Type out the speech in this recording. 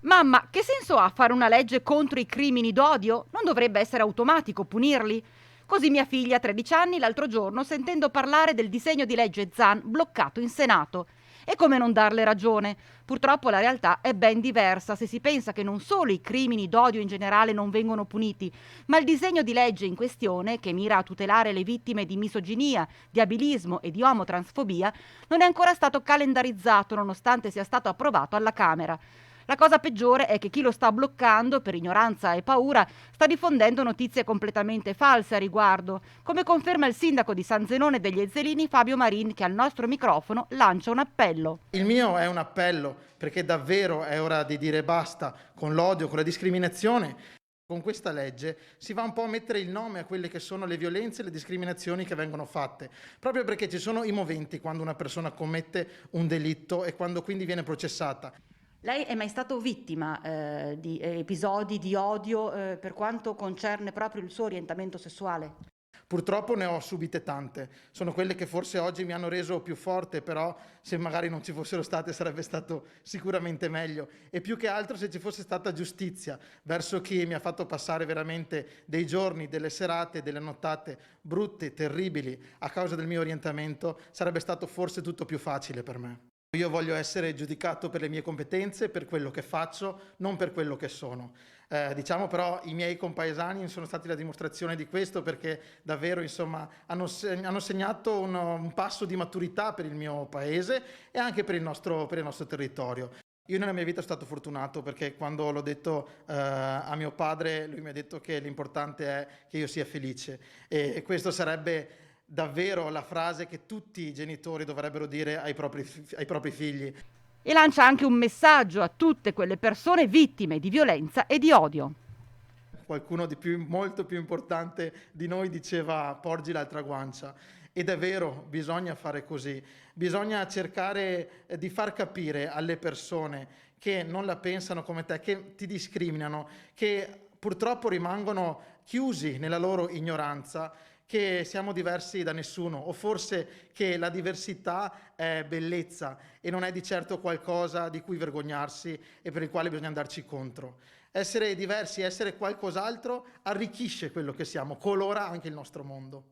Mamma, che senso ha fare una legge contro i crimini d'odio? Non dovrebbe essere automatico punirli? Così mia figlia, a 13 anni, l'altro giorno, sentendo parlare del disegno di legge Zan bloccato in Senato. E come non darle ragione? Purtroppo la realtà è ben diversa se si pensa che non solo i crimini d'odio in generale non vengono puniti, ma il disegno di legge in questione, che mira a tutelare le vittime di misoginia, di abilismo e di omotransfobia, non è ancora stato calendarizzato nonostante sia stato approvato alla Camera. La cosa peggiore è che chi lo sta bloccando per ignoranza e paura sta diffondendo notizie completamente false a riguardo, come conferma il sindaco di San Zenone degli Ezzelini Fabio Marin, che al nostro microfono lancia un appello. Il mio è un appello perché davvero è ora di dire basta con l'odio, con la discriminazione. Con questa legge si va un po' a mettere il nome a quelle che sono le violenze e le discriminazioni che vengono fatte, proprio perché ci sono i moventi quando una persona commette un delitto e quando quindi viene processata. Lei è mai stato vittima di episodi di odio per quanto concerne proprio il suo orientamento sessuale? Purtroppo ne ho subite tante, sono quelle che forse oggi mi hanno reso più forte, però se magari non ci fossero state sarebbe stato sicuramente meglio. E più che altro se ci fosse stata giustizia verso chi mi ha fatto passare veramente dei giorni, delle serate, delle nottate brutte, terribili a causa del mio orientamento, sarebbe stato forse tutto più facile per me. Io voglio essere giudicato per le mie competenze, per quello che faccio, non per quello che sono. Diciamo però i miei compaesani sono stati la dimostrazione di questo perché davvero insomma hanno segnato un passo di maturità per il mio paese e anche per il nostro territorio. Io nella mia vita sono stato fortunato perché quando l'ho detto a mio padre, lui mi ha detto che l'importante è che io sia felice e questo sarebbe davvero la frase che tutti i genitori dovrebbero dire ai propri figli. E lancia anche un messaggio a tutte quelle persone vittime di violenza e di odio. Qualcuno di più, molto più importante di noi diceva porgi l'altra guancia. Ed è vero, bisogna fare così. Bisogna cercare di far capire alle persone che non la pensano come te, che ti discriminano, che purtroppo rimangono chiusi nella loro ignoranza, che siamo diversi da nessuno, o forse che la diversità è bellezza e non è di certo qualcosa di cui vergognarsi e per il quale bisogna andarci contro. Essere diversi, essere qualcos'altro arricchisce quello che siamo, colora anche il nostro mondo.